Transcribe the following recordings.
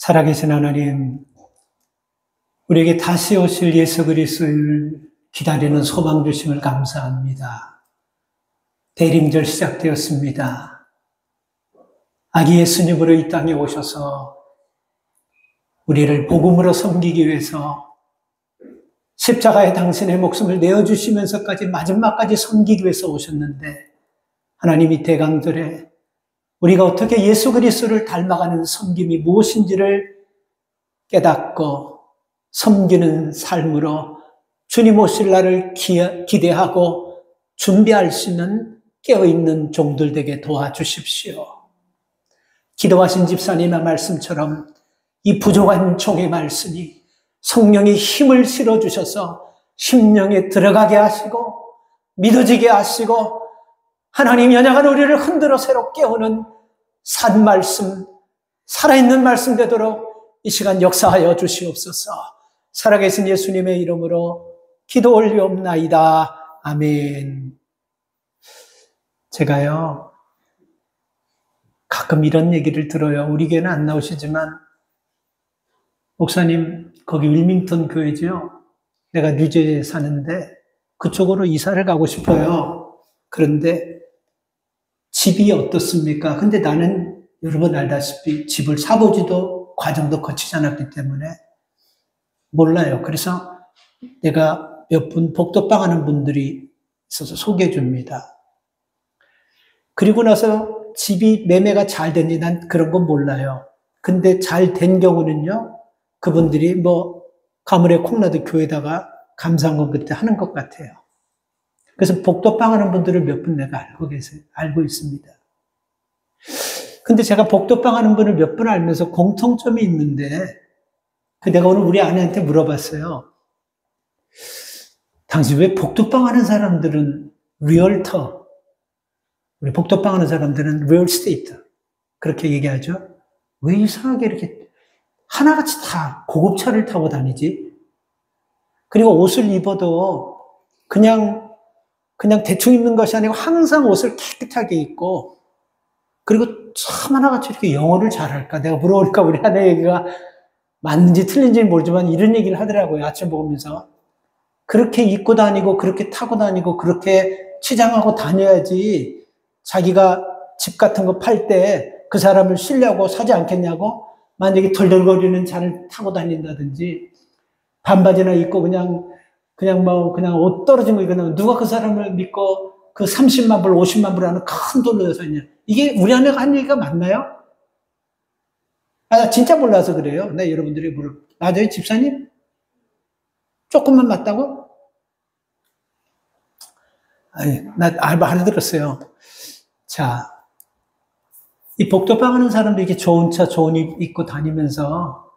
살아계신 하나님, 우리에게 다시 오실 예수 그리스도를 기다리는 소망 주심을 감사합니다. 대림절 시작되었습니다. 아기 예수님으로 이 땅에 오셔서 우리를 복음으로 섬기기 위해서 십자가에 당신의 목숨을 내어주시면서까지 마지막까지 섬기기 위해서 오셨는데, 하나님이 대강절에 우리가 어떻게 예수 그리스도를 닮아가는 섬김이 무엇인지를 깨닫고 섬기는 삶으로 주님 오실 날을 기대하고 준비할 수 있는 깨어있는 종들 되게 도와주십시오. 기도하신 집사님의 말씀처럼 이 부족한 종의 말씀이 성령이 힘을 실어주셔서 심령에 들어가게 하시고 믿어지게 하시고 하나님 연약한 우리를 흔들어 새로 깨우는 산 말씀, 살아있는 말씀 되도록 이 시간 역사하여 주시옵소서. 살아계신 예수님의 이름으로 기도 올리옵나이다. 아멘. 제가요, 가끔 이런 얘기를 들어요. 우리 교회는 안 나오시지만, 목사님, 거기 윌밍턴 교회죠? 내가 뉴저지에 사는데 그쪽으로 이사를 가고 싶어요. 그런데 집이 어떻습니까? 근데 나는 여러분 알다시피 집을 사보지도 과정도 거치지 않았기 때문에 몰라요. 그래서 내가 몇 분 복도방 하는 분들이 있어서 소개해 줍니다. 그리고 나서 집이 매매가 잘 됐니? 난 그런 건 몰라요. 근데 잘 된 경우는요, 그분들이 뭐 가물에 콩나듯 교회다가 감사한건 그때 하는 것 같아요. 그래서 복도방 하는 분들을 몇 분 내가 알고 있습니다. 근데 제가 복도방 하는 분을 몇 분 알면서 공통점이 있는데, 내가 오늘 우리 아내한테 물어봤어요. 당신 왜 복도방 하는 사람들은 리얼터, 우리 복도방 하는 사람들은 리얼 스테이트, 그렇게 얘기하죠? 왜 이상하게 이렇게 하나같이 다 고급차를 타고 다니지? 그리고 옷을 입어도 그냥 대충 입는 것이 아니고 항상 옷을 깨끗하게 입고, 그리고 참 하나같이 이렇게 영어를 잘할까? 내가 물어보니까 우리 아내 얘기가 맞는지 틀린지는 모르지만 이런 얘기를 하더라고요. 아침 먹으면서. 그렇게 입고 다니고, 그렇게 타고 다니고, 그렇게 치장하고 다녀야지 자기가 집 같은 거 팔 때 그 사람을 쉬려고 사지 않겠냐고? 만약에 덜덜거리는 차를 타고 다닌다든지, 반바지나 입고 그냥 옷 떨어진 거 입고, 누가 그 사람을 믿고 그 30만 불, 50만 불 하는 큰 돈을 내서 있냐. 이게 우리 아내가 한 얘기가 맞나요? 나 진짜 몰라서 그래요. 나 여러분들이 맞아요, 집사님? 조금만 맞다고? 아니, 나 알아들었어요. 자, 이 복도방 하는 사람들이 이렇게 좋은 차, 좋은 옷 입고 다니면서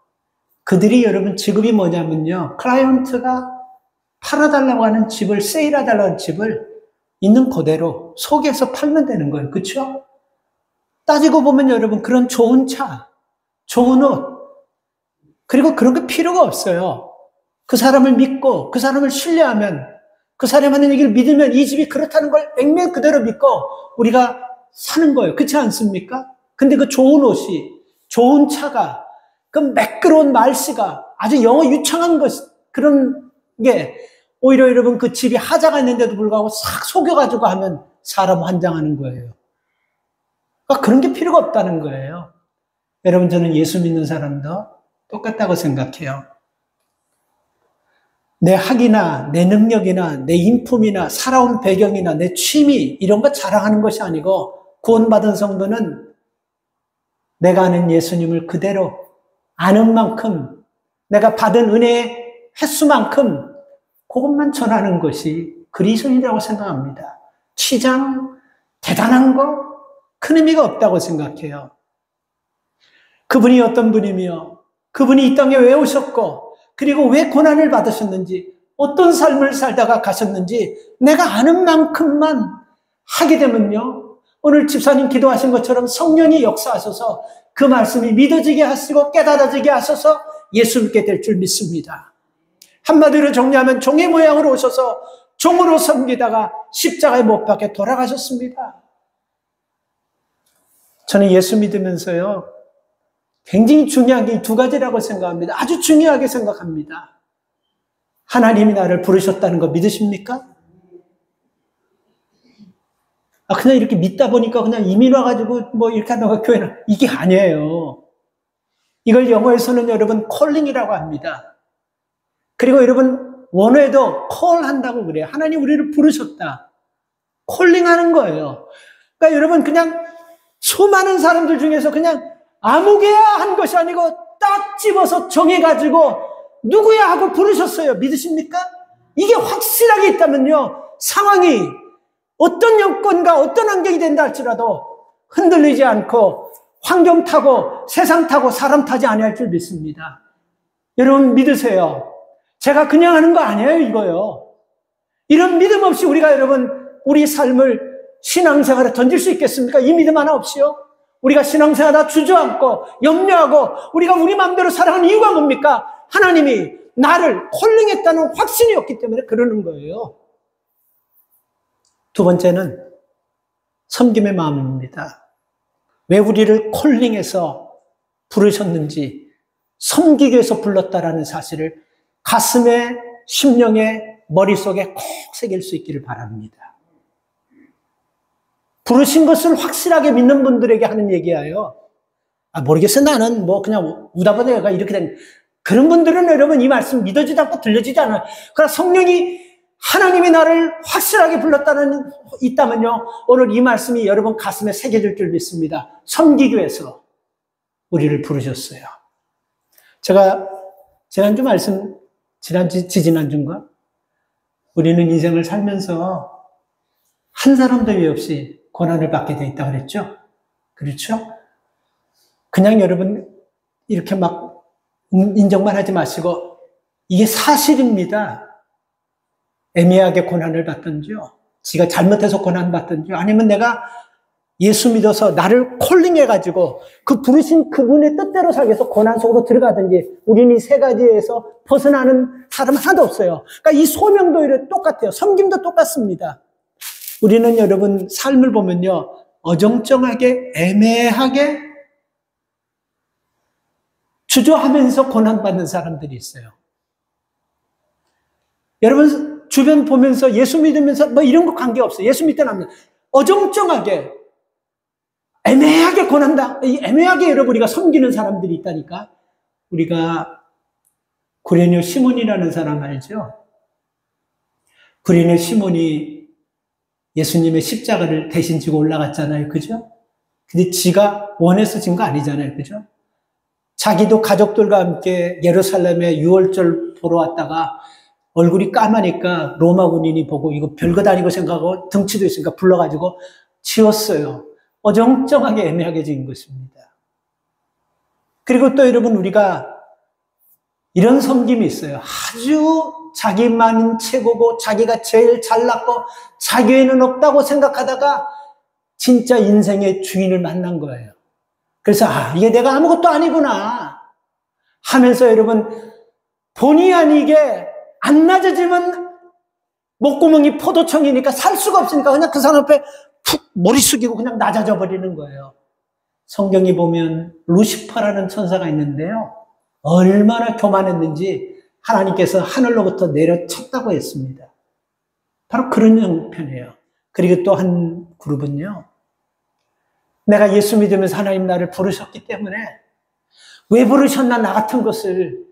그들이 여러분 직업이 뭐냐면요. 클라이언트가 팔아달라고 하는 집을, 세일해달라고 하는 집을 있는 그대로 속에서 팔면 되는 거예요. 그렇죠? 따지고 보면 여러분 그런 좋은 차, 좋은 옷, 그리고 그런 게 필요가 없어요. 그 사람을 믿고 그 사람을 신뢰하면, 그 사람이 하는 얘기를 믿으면 이 집이 그렇다는 걸 액면 그대로 믿고 우리가 사는 거예요. 그렇지 않습니까? 근데 그 좋은 옷이, 좋은 차가, 그 매끄러운 말씨가 아주 영어 유창한 그런 게 오히려 여러분 그 집이 하자가 있는데도 불구하고 싹 속여가지고 하면 사람 환장하는 거예요. 그러니까 그런 게 필요가 없다는 거예요. 여러분, 저는 예수 믿는 사람도 똑같다고 생각해요. 내 학이나 내 능력이나 내 인품이나 살아온 배경이나 내 취미 이런 거 자랑하는 것이 아니고, 구원받은 성도는 내가 아는 예수님을 그대로 아는 만큼, 내가 받은 은혜의 횟수만큼 그것만 전하는 것이 그리스도인이라고 생각합니다. 치장, 대단한 거 큰 의미가 없다고 생각해요. 그분이 어떤 분이며, 그분이 이 땅에 왜 오셨고, 그리고 왜 고난을 받으셨는지, 어떤 삶을 살다가 가셨는지 내가 아는 만큼만 하게 되면요, 오늘 집사님 기도하신 것처럼 성령이 역사하셔서 그 말씀이 믿어지게 하시고 깨달아지게 하셔서 예수 믿게 될 줄 믿습니다. 한마디로 정리하면 종의 모양으로 오셔서 종으로 섬기다가 십자가에 못 박혀 돌아가셨습니다. 저는 예수 믿으면서요, 굉장히 중요한 게 이 두 가지라고 생각합니다. 아주 중요하게 생각합니다. 하나님이 나를 부르셨다는 거 믿으십니까? 그냥 이렇게 믿다 보니까 그냥 이민 와가지고 뭐 이렇게 하다가 교회는 이게 아니에요. 이걸 영어에서는 여러분 콜링이라고 합니다. 그리고 여러분 원어에도 콜한다고 그래요. 하나님 우리를 부르셨다. 콜링하는 거예요. 그러니까 여러분 그냥 수많은 사람들 중에서 그냥 아무개야 한 것이 아니고 딱 집어서 정해가지고 누구야 하고 부르셨어요. 믿으십니까? 이게 확실하게 있다면요. 상황이 어떤 여건과 어떤 환경이 된다 할지라도 흔들리지 않고 환경 타고 세상 타고 사람 타지 아니할 줄 믿습니다. 여러분 믿으세요. 제가 그냥 하는 거 아니에요 이거요. 이런 믿음 없이 우리가 여러분 우리 삶을 신앙생활에 던질 수 있겠습니까? 이 믿음 하나 없이요. 우리가 신앙생활하다 주저앉고 염려하고 우리가 우리 마음대로 살아가는 이유가 뭡니까? 하나님이 나를 콜링했다는 확신이 없기 때문에 그러는 거예요. 두 번째는 섬김의 마음입니다. 왜 우리를 콜링해서 부르셨는지 섬기기 위해서 불렀다라는 사실을 가슴에 심령에 머릿속에 콕 새길 수 있기를 바랍니다. 부르신 것을 확실하게 믿는 분들에게 하는 얘기예요. 모르겠어 나는 뭐 그냥 우다보다 얘가 이렇게 된 그런 분들은 여러분 이 말씀 믿어지지 않고 들려지지 않아요. 그러나 성령이 하나님이 나를 확실하게 불렀다는 있다면요. 오늘 이 말씀이 여러분 가슴에 새겨질 줄 믿습니다. 섬기기 위해서 우리를 부르셨어요. 제가 지난주 말씀 지난주인가? 우리는 인생을 살면서 한 사람도 왜 없이 고난을 받게 돼 있다고 그랬죠? 그렇죠? 그냥 여러분 이렇게 막 인정만 하지 마시고 이게 사실입니다. 애매하게 고난을 받든지요. 지가 잘못해서 고난받든지요. 아니면 내가 예수 믿어서 나를 콜링해가지고 그 부르신 그분의 뜻대로 살기 위해서 고난 속으로 들어가든지 우리는 이 세 가지에서 벗어나는 사람 하나도 없어요. 그러니까 이 소명도 똑같아요. 섬김도 똑같습니다. 우리는 여러분 삶을 보면요. 어정쩡하게 애매하게 주저하면서 고난받는 사람들이 있어요. 여러분 주변 보면서 예수 믿으면서 뭐 이런 거 관계없어요. 예수 믿든 안 믿든 어정쩡하게 애매하게 고난다. 이 애매하게 여러분 우리가 섬기는 사람들이 있다니까. 우리가 구레네 시몬이라는 사람 알죠? 구레네 시몬이 예수님의 십자가를 대신 지고 올라갔잖아요. 그죠? 근데 지가 원해서 진 거 아니잖아요. 그죠? 자기도 가족들과 함께 예루살렘에 유월절 보러 왔다가 얼굴이 까마니까 로마 군인이 보고 이거 별것 아니고 생각하고 덩치도 있으니까 불러가지고 치웠어요. 어정쩡하게 애매하게 지은 것입니다. 그리고 또 여러분 우리가 이런 섬김이 있어요. 아주 자기만은 최고고 자기가 제일 잘났고 자기에는 없다고 생각하다가 진짜 인생의 주인을 만난 거예요. 그래서 이게 내가 아무것도 아니구나 하면서 여러분 본의 아니게 안 낮아지면 목구멍이 포도청이니까 살 수가 없으니까 그냥 그 사람 앞에 푹 머리 숙이고 그냥 낮아져 버리는 거예요. 성경에 보면 루시퍼라는 천사가 있는데요. 얼마나 교만했는지 하나님께서 하늘로부터 내려쳤다고 했습니다. 바로 그런 형편이에요. 그리고 또 한 그룹은요. 내가 예수 믿으면서 하나님 나를 부르셨기 때문에 왜 부르셨나 나 같은 것을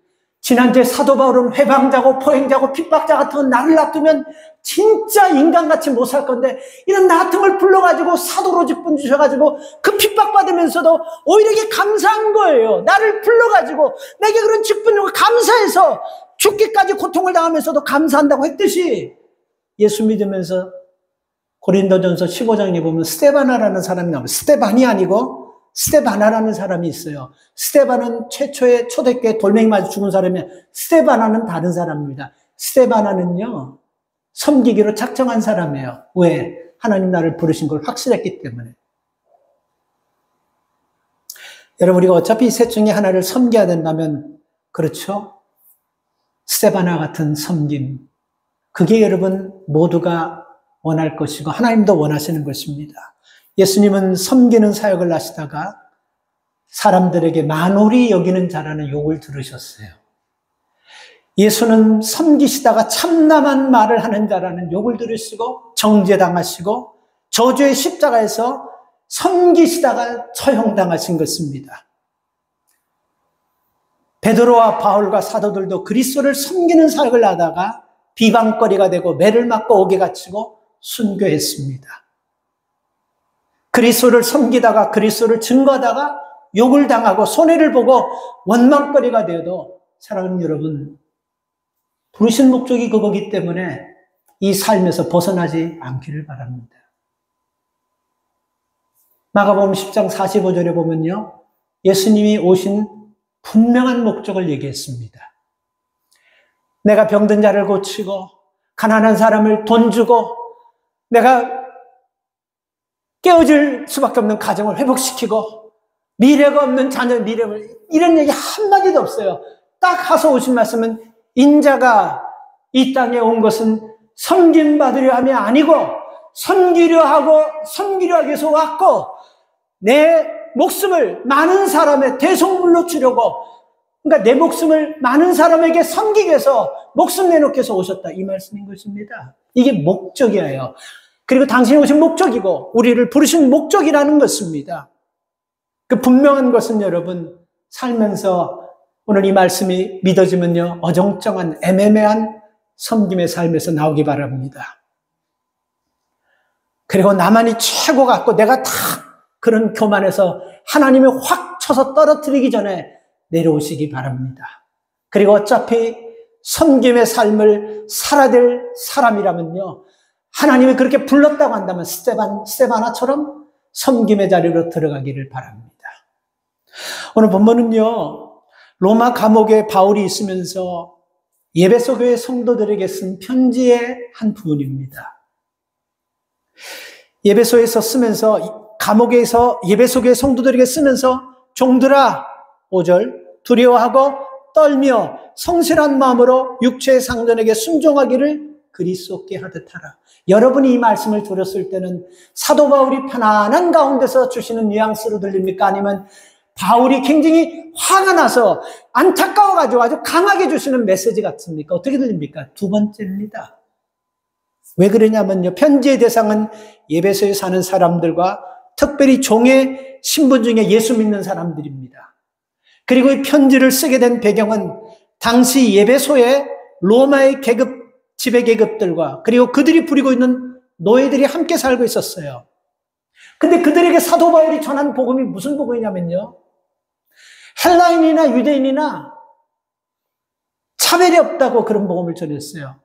지난주에 사도 바울은 회방자고 포행자고 핍박자 같은 나를 놔두면 진짜 인간같이 못 살 건데 이런 나 같은 걸 불러가지고 사도로 직분 주셔가지고 그 핍박받으면서도 오히려 이게 감사한 거예요. 나를 불러가지고 내게 그런 직분 주고 감사해서 죽기까지 고통을 당하면서도 감사한다고 했듯이 예수 믿으면서 고린도전서 15장에 보면 스데바나라는 사람이 나와요. 스데반이 아니고 스데바나라는 사람이 있어요. 스데바는 최초의 초대교회 돌멩이 맞아 죽은 사람이에요. 스데바나는 다른 사람입니다. 스데바나는요, 섬기기로 작정한 사람이에요. 왜? 하나님 나를 부르신 걸 확실했기 때문에. 여러분, 우리가 어차피 이 셋 중에 하나를 섬겨야 된다면, 그렇죠? 스데바나 같은 섬김. 그게 여러분 모두가 원할 것이고, 하나님도 원하시는 것입니다. 예수님은 섬기는 사역을 하시다가 사람들에게 만홀히 여기는 자라는 욕을 들으셨어요. 예수는 섬기시다가 참남한 말을 하는 자라는 욕을 들으시고 정죄당하시고 저주의 십자가에서 섬기시다가 처형당하신 것입니다. 베드로와 바울과 사도들도 그리스도를 섬기는 사역을 하다가 비방거리가 되고 매를 맞고 옥에 갇히고 순교했습니다. 그리스도를 섬기다가 그리스도를 증거하다가 욕을 당하고 손해를 보고 원망거리가 되어도 사랑하는 여러분, 부르신 목적이 그거기 때문에 이 삶에서 벗어나지 않기를 바랍니다. 마가복음 10장 45절에 보면요, 예수님이 오신 분명한 목적을 얘기했습니다. 내가 병든 자를 고치고 가난한 사람을 돈 주고 내가 깨어질 수밖에 없는 가정을 회복시키고 미래가 없는 자녀의 미래를, 이런 얘기 한마디도 없어요. 딱 하서 오신 말씀은 인자가 이 땅에 온 것은 섬김받으려 함이 아니고 섬기려 하기 위해서 왔고 내 목숨을 많은 사람의 대속물로 주려고, 그러니까 내 목숨을 많은 사람에게 섬기기 위해서 목숨 내놓기 위해서 오셨다, 이 말씀인 것입니다. 이게 목적이에요. 그리고 당신이 오신 목적이고 우리를 부르신 목적이라는 것입니다. 그 분명한 것은 여러분, 살면서 오늘 이 말씀이 믿어지면요, 어정쩡한 애매매한 섬김의 삶에서 나오기 바랍니다. 그리고 나만이 최고 같고 내가 다 그런 교만에서 하나님이 확 쳐서 떨어뜨리기 전에 내려오시기 바랍니다. 그리고 어차피 섬김의 삶을 살아야 될 사람이라면요, 하나님이 그렇게 불렀다고 한다면 스테바나처럼 섬김의 자리로 들어가기를 바랍니다. 오늘 본문은요, 로마 감옥에 바울이 있으면서 예배소 교회 성도들에게 쓴 편지의 한 부분입니다. 예배소에서 쓰면서, 감옥에서 예배소 교회 성도들에게 쓰면서, 종들아, 5절, 두려워하고 떨며 성실한 마음으로 육체의 상전에게 순종하기를 그리스도께 하듯 하라. 여러분이 이 말씀을 들었을 때는 사도 바울이 편안한 가운데서 주시는 뉘앙스로 들립니까? 아니면 바울이 굉장히 화가 나서 안타까워가지고 아주 강하게 주시는 메시지 같습니까? 어떻게 들립니까? 두 번째입니다. 왜 그러냐면요, 편지의 대상은 예배소에 사는 사람들과 특별히 종의 신분 중에 예수 믿는 사람들입니다. 그리고 이 편지를 쓰게 된 배경은 당시 예배소에 로마의 지배 계급들과 그리고 그들이 부리고 있는 노예들이 함께 살고 있었어요. 근데 그들에게 사도 바울이 전한 복음이 무슨 복음이냐면요, 헬라인이나 유대인이나 차별이 없다고 그런 복음을 전했어요.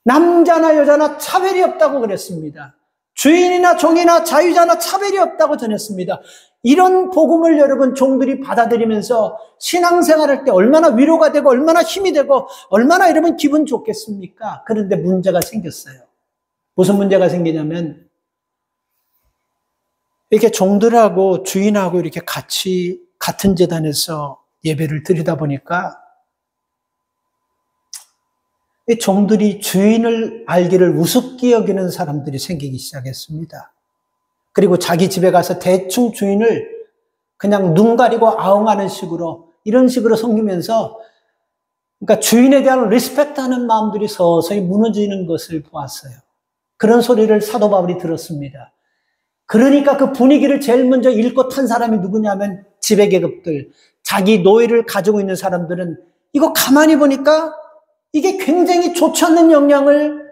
남자나 여자나 차별이 없다고 그랬습니다. 주인이나 종이나 자유자나 차별이 없다고 전했습니다. 이런 복음을 여러분 종들이 받아들이면서 신앙생활할 때 얼마나 위로가 되고 얼마나 힘이 되고 얼마나 여러분 기분 좋겠습니까? 그런데 문제가 생겼어요. 무슨 문제가 생기냐면, 이렇게 종들하고 주인하고 이렇게 같이 같은 제단에서 예배를 드리다 보니까 이 종들이 주인을 알기를 우습게 여기는 사람들이 생기기 시작했습니다. 그리고 자기 집에 가서 대충 주인을 그냥 눈 가리고 아웅하는 식으로, 이런 식으로 섬기면서, 그러니까 주인에 대한 리스펙트하는 마음들이 서서히 무너지는 것을 보았어요. 그런 소리를 사도 바울이 들었습니다. 그러니까 그 분위기를 제일 먼저 읽고 탄 사람이 누구냐면 지배계급들, 자기 노예를 가지고 있는 사람들은 이거 가만히 보니까 이게 굉장히 좋지 않는 영향을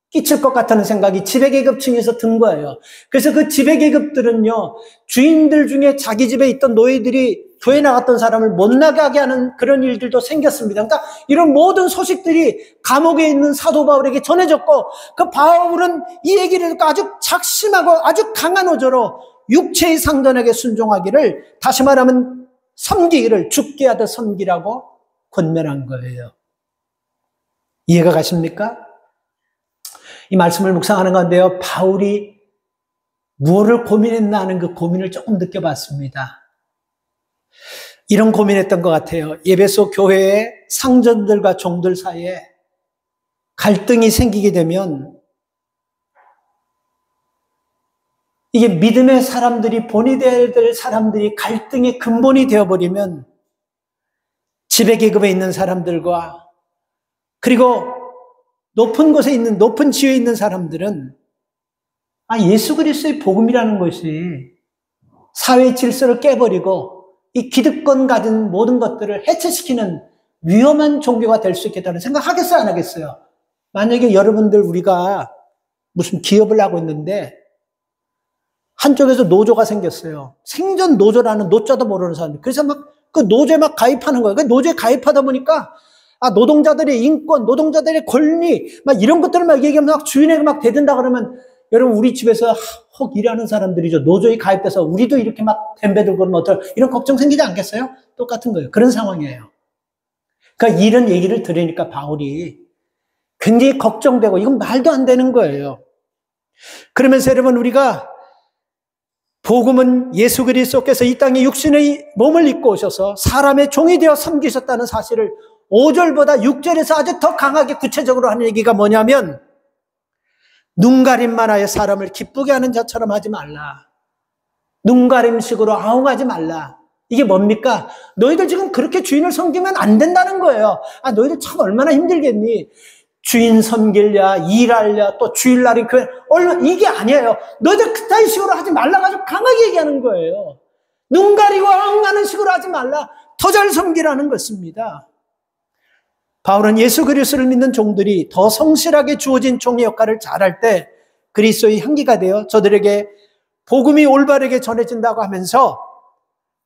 끼칠 것 같다는 생각이 지배계급층에서 든 거예요. 그래서 그 지배계급들은요, 주인들 중에 자기 집에 있던 노예들이 교회 나갔던 사람을 못 나가게 하는 그런 일들도 생겼습니다. 그러니까 이런 모든 소식들이 감옥에 있는 사도 바울에게 전해졌고, 그 바울은 이 얘기를 듣고 아주 작심하고 아주 강한 어조로 육체의 상전에게 순종하기를, 다시 말하면 섬기기를 죽게 하듯 섬기라고 권면한 거예요. 이해가 가십니까? 이 말씀을 묵상하는 가운데요, 바울이 무엇을 고민했나 하는 그 고민을 조금 느껴봤습니다. 이런 고민했던 것 같아요. 예배소 교회의 상전들과 종들 사이에 갈등이 생기게 되면 이게 믿음의 사람들이, 본이 되어야 될 사람들이 갈등의 근본이 되어버리면 지배계급에 있는 사람들과 그리고 높은 곳에 있는, 높은 지위에 있는 사람들은 예수 그리스도의 복음이라는 것이 사회 질서를 깨버리고 이 기득권 가진 모든 것들을 해체시키는 위험한 종교가 될 수 있겠다는 생각 하겠어요, 안 하겠어요? 만약에 여러분들 우리가 무슨 기업을 하고 있는데 한쪽에서 노조가 생겼어요. 생존 노조라는 노자도 모르는 사람들. 그래서 막 그 노조에 막 가입하는 거예요. 그 노조에 가입하다 보니까 노동자들의 인권, 노동자들의 권리, 막 이런 것들을 막 얘기하면 막 주인에게 막 대든다 그러면 여러분 우리 집에서 혹 일하는 사람들이죠. 노조에 가입돼서 우리도 이렇게 막 덤벼들고 그러면 이런 걱정 생기지 않겠어요? 똑같은 거예요. 그런 상황이에요. 그러니까 이런 얘기를 들으니까 바울이 굉장히 걱정되고 이건 말도 안 되는 거예요. 그러면서 여러분 우리가 복음은 예수 그리스도께서 이 땅에 육신의 몸을 입고 오셔서 사람의 종이 되어 섬기셨다는 사실을 5절보다 6절에서 아주 더 강하게 구체적으로 하는 얘기가 뭐냐면 눈가림만 하여 사람을 기쁘게 하는 자처럼 하지 말라. 눈가림식으로 아웅하지 말라. 이게 뭡니까? 너희들 지금 그렇게 주인을 섬기면 안 된다는 거예요. 너희들 참 얼마나 힘들겠니? 주인 섬길랴, 일하랴, 또 주일날이 이게 아니에요. 너희들 그따위 식으로 하지 말라 가지고 강하게 얘기하는 거예요. 눈 가리고 엉하는 식으로 하지 말라. 더 잘 섬기라는 것입니다. 바울은 예수 그리스도를 믿는 종들이 더 성실하게 주어진 종의 역할을 잘할 때 그리스도의 향기가 되어 저들에게 복음이 올바르게 전해진다고 하면서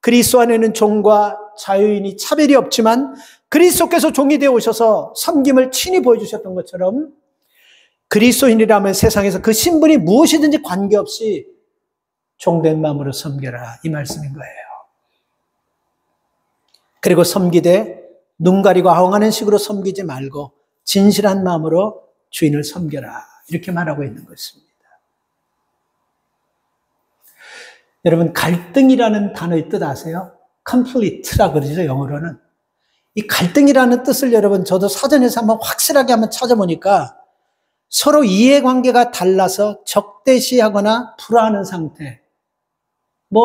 그리스도 안에는 종과 자유인이 차별이 없지만 그리스도께서 종이 되어 오셔서 섬김을 친히 보여주셨던 것처럼 그리스도인이라면 세상에서 그 신분이 무엇이든지 관계없이 종된 마음으로 섬겨라, 이 말씀인 거예요. 그리고 섬기되 눈 가리고 아웅하는 식으로 섬기지 말고 진실한 마음으로 주인을 섬겨라, 이렇게 말하고 있는 것입니다. 여러분 갈등이라는 단어의 뜻 아세요? conflict라고 그러죠, 영어로는. 이 갈등이라는 뜻을 여러분 저도 사전에서 한번 확실하게 한번 찾아보니까 서로 이해관계가 달라서 적대시하거나 불화하는 상태.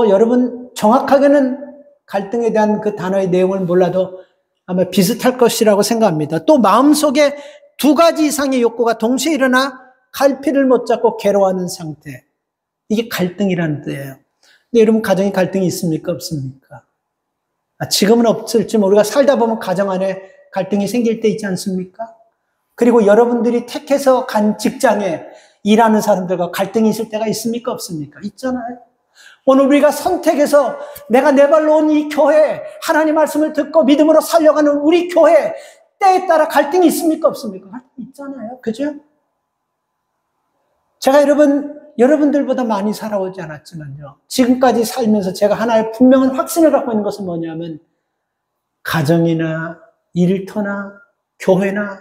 여러분 정확하게는 갈등에 대한 그 단어의 내용을 몰라도 아마 비슷할 것이라고 생각합니다. 또 마음속에 두 가지 이상의 욕구가 동시에 일어나 갈피를 못 잡고 괴로워하는 상태. 이게 갈등이라는 뜻이에요. 근데 여러분 가정에 갈등이 있습니까? 없습니까? 지금은 없을지 우리가 살다 보면 가정 안에 갈등이 생길 때 있지 않습니까? 그리고 여러분들이 택해서 간 직장에 일하는 사람들과 갈등이 있을 때가 있습니까? 없습니까? 있잖아요. 오늘 우리가 선택해서 내가 내 발로 온 이 교회, 하나님 말씀을 듣고 믿음으로 살려가는 우리 교회, 때에 따라 갈등이 있습니까? 없습니까? 갈등이 있잖아요. 그죠? 제가 여러분들보다 많이 살아오지 않았지만요, 지금까지 살면서 제가 하나의 분명한 확신을 갖고 있는 것은 뭐냐면 가정이나 일터나 교회나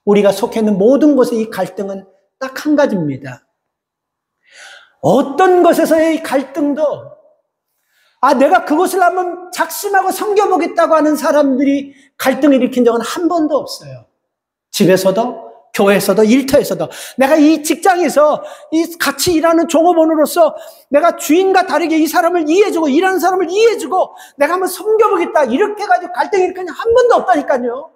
우리가 속해 있는 모든 곳의 이 갈등은 딱 한 가지입니다. 어떤 것에서의 이 갈등도 내가 그것을 한번 작심하고 섬겨보겠다고 하는 사람들이 갈등을 일으킨 적은 한 번도 없어요. 집에서도 교회에서도 일터에서도 내가 이 직장에서 이 같이 일하는 종업원으로서 내가 주인과 다르게 이 사람을 이해해주고 일하는 사람을 이해해주고 내가 한번 섬겨보겠다 이렇게 해가지고 갈등이 일으킨 적 한 번도 없다니까요.